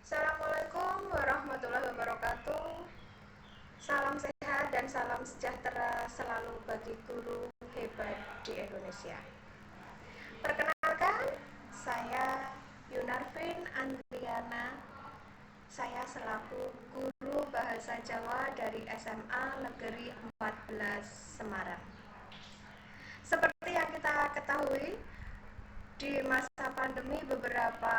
Assalamualaikum warahmatullahi wabarakatuh. Salam sehat dan salam sejahtera selalu bagi guru hebat di Indonesia. Perkenalkan, saya Yunarvin Andriana. Saya selaku guru Bahasa Jawa dari SMA Negeri 14 Semarang. Seperti yang kita ketahui, di masa pandemi beberapa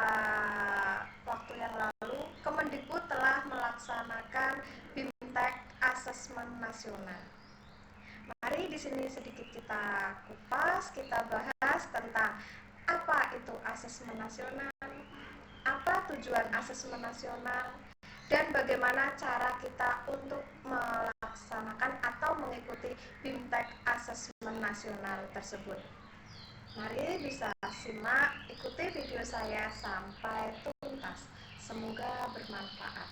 waktu yang lalu, Kemendikbud telah melaksanakan BIMTEK Asesmen Nasional. Mari di sini sedikit kita kupas, kita bahas tentang apa itu asesmen nasional, apa tujuan asesmen nasional, dan bagaimana cara kita untuk melaksanakan atau mengikuti BIMTEK Asesmen Nasional tersebut. Mari bisa simak, ikuti video saya sampai tuntas. Semoga bermanfaat.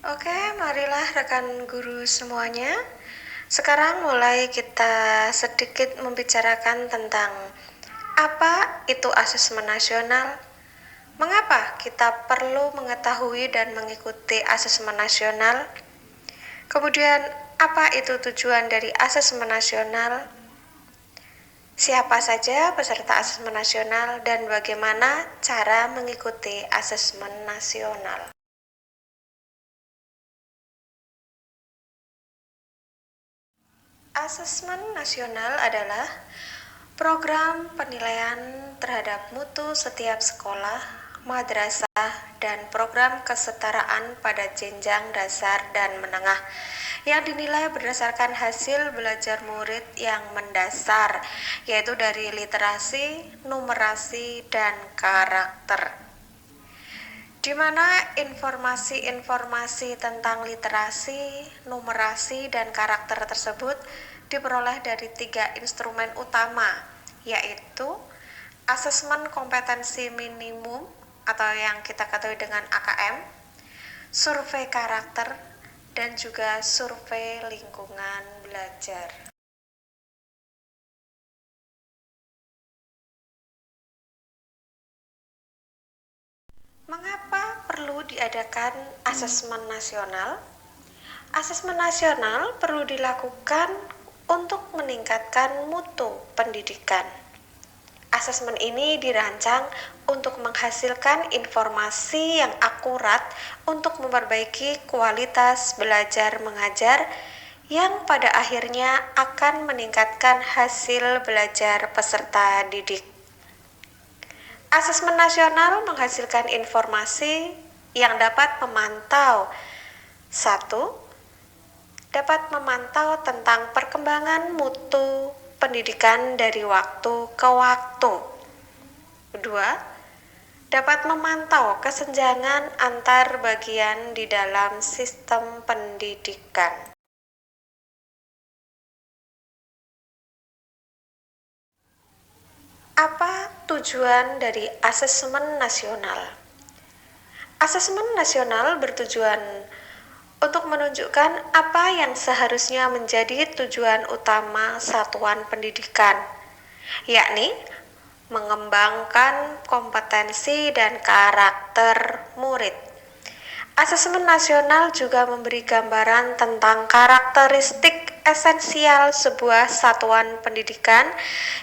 Oke, marilah rekan guru semuanya. Sekarang mulai kita sedikit membicarakan tentang apa itu asesmen nasional. Mengapa kita perlu mengetahui dan mengikuti asesmen nasional? Kemudian, apa itu tujuan dari asesmen nasional? Siapa saja peserta asesmen nasional dan bagaimana cara mengikuti asesmen nasional? Asesmen nasional adalah program penilaian terhadap mutu setiap sekolah, madrasah, dan program kesetaraan pada jenjang dasar dan menengah yang dinilai berdasarkan hasil belajar murid yang mendasar, yaitu dari literasi, numerasi, dan karakter, di mana informasi-informasi tentang literasi, numerasi, dan karakter tersebut diperoleh dari 3 instrumen utama, yaitu asesmen kompetensi minimum atau yang kita ketahui dengan AKM, survei karakter, dan juga survei lingkungan belajar. Mengapa perlu diadakan asesmen nasional? Asesmen nasional perlu dilakukan untuk meningkatkan mutu pendidikan. Asesmen ini dirancang untuk menghasilkan informasi yang akurat untuk memperbaiki kualitas belajar mengajar yang pada akhirnya akan meningkatkan hasil belajar peserta didik. Asesmen nasional menghasilkan informasi yang dapat memantau 1. Dapat memantau tentang perkembangan mutu pendidikan dari waktu ke waktu. 2. Dapat memantau kesenjangan antar bagian di dalam sistem pendidikan. Apa tujuan dari asesmen nasional? Asesmen nasional bertujuan untuk menunjukkan apa yang seharusnya menjadi tujuan utama satuan pendidikan, yakni mengembangkan kompetensi dan karakter murid. Asesmen nasional juga memberi gambaran tentang karakteristik esensial sebuah satuan pendidikan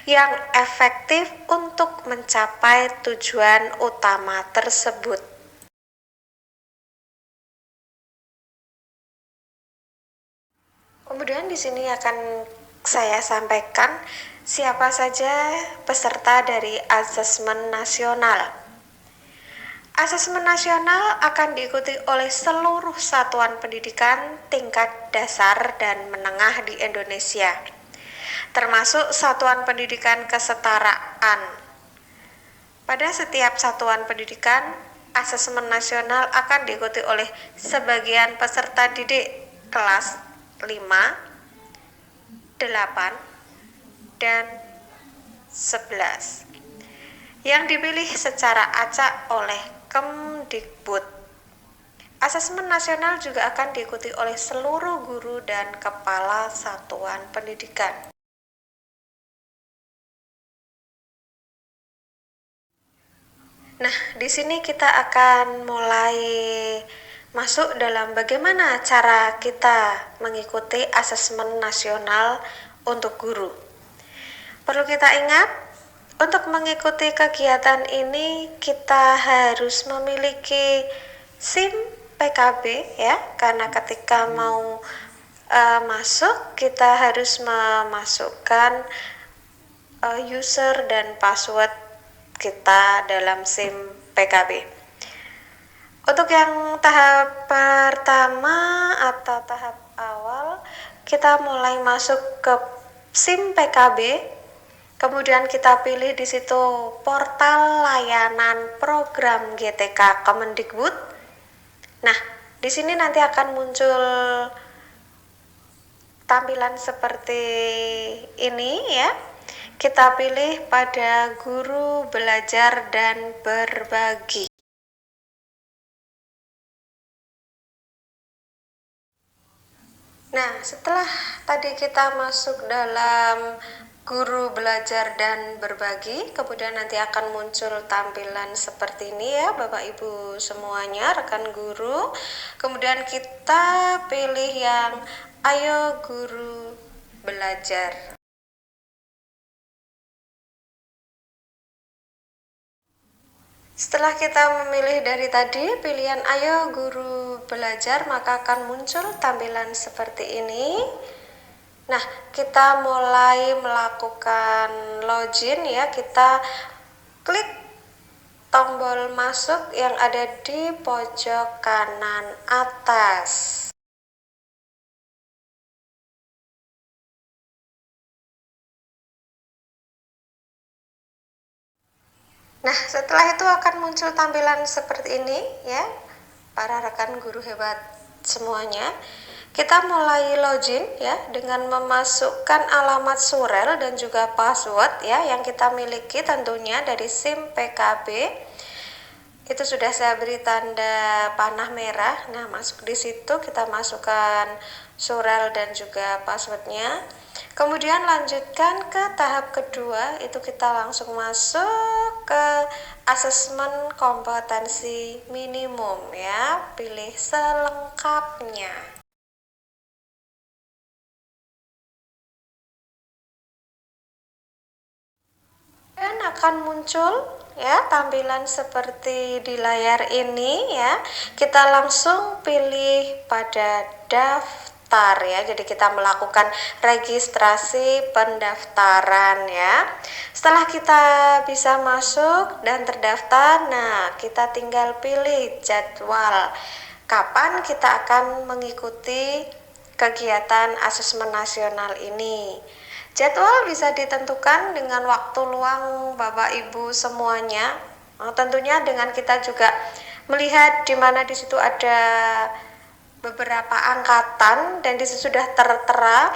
yang efektif untuk mencapai tujuan utama tersebut. Kemudian di sini akan saya sampaikan siapa saja peserta dari asesmen nasional. Asesmen nasional akan diikuti oleh seluruh satuan pendidikan tingkat dasar dan menengah di Indonesia, termasuk satuan pendidikan kesetaraan. Pada setiap satuan pendidikan, asesmen nasional akan diikuti oleh sebagian peserta didik kelas 5, 8, dan 11 yang dipilih secara acak oleh Kemdikbud. Asesmen nasional juga akan diikuti oleh seluruh guru dan kepala satuan pendidikan. Nah, di sini kita akan mulai masuk dalam bagaimana cara kita mengikuti asesmen nasional untuk guru. Perlu kita ingat, untuk mengikuti kegiatan ini kita harus memiliki SIM PKB ya, karena ketika mau masuk kita harus memasukkan user dan password kita dalam SIM PKB. Untuk yang tahap pertama atau tahap awal, kita mulai masuk ke SIM PKB. Kemudian kita pilih di situ portal layanan program GTK Kemendikbud. Nah, di sini nanti akan muncul tampilan seperti ini ya. Kita pilih pada guru belajar dan berbagi. Nah, setelah tadi kita masuk dalam guru belajar dan berbagi, kemudian nanti akan muncul tampilan seperti ini ya Bapak Ibu semuanya, rekan guru. Kemudian kita pilih yang ayo guru belajar. Setelah kita memilih dari tadi pilihan ayo guru belajar, maka akan muncul tampilan seperti ini. Nah, kita mulai melakukan login ya, kita klik tombol masuk yang ada di pojok kanan atas. Nah, setelah itu akan muncul tampilan seperti ini ya, para rekan guru hebat semuanya. Kita mulai login ya dengan memasukkan alamat surel dan juga password ya yang kita miliki tentunya dari SIM PKB. Itu sudah saya beri tanda panah merah. Nah, masuk di situ kita masukkan surel dan juga passwordnya. Kemudian lanjutkan ke tahap kedua, itu kita langsung masuk ke asesmen kompetensi minimum ya, pilih selengkapnya. Dan akan muncul ya tampilan seperti di layar ini ya. Kita langsung pilih pada daftar ya. Jadi kita melakukan registrasi pendaftaran ya. Setelah kita bisa masuk dan terdaftar, nah kita tinggal pilih jadwal kapan kita akan mengikuti kegiatan asesmen nasional ini. Jadwal bisa ditentukan dengan waktu luang Bapak Ibu semuanya. Tentunya dengan kita juga melihat di mana di situ ada beberapa angkatan dan di situ sudah tertera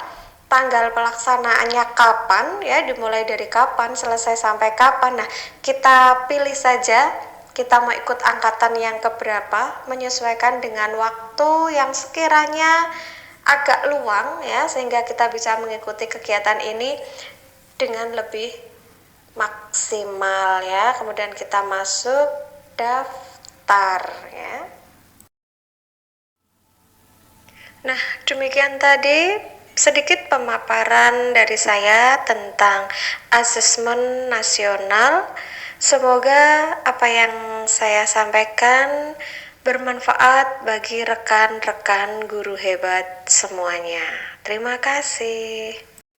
tanggal pelaksanaannya kapan ya, dimulai dari kapan, selesai sampai kapan. Nah, kita pilih saja kita mau ikut angkatan yang keberapa, menyesuaikan dengan waktu yang sekiranya agak luang ya, sehingga kita bisa mengikuti kegiatan ini dengan lebih maksimal ya. Kemudian kita masuk daftar ya. Nah, demikian tadi sedikit pemaparan dari saya tentang asesmen nasional. Semoga apa yang saya sampaikan bermanfaat bagi rekan-rekan guru hebat semuanya. Terima kasih.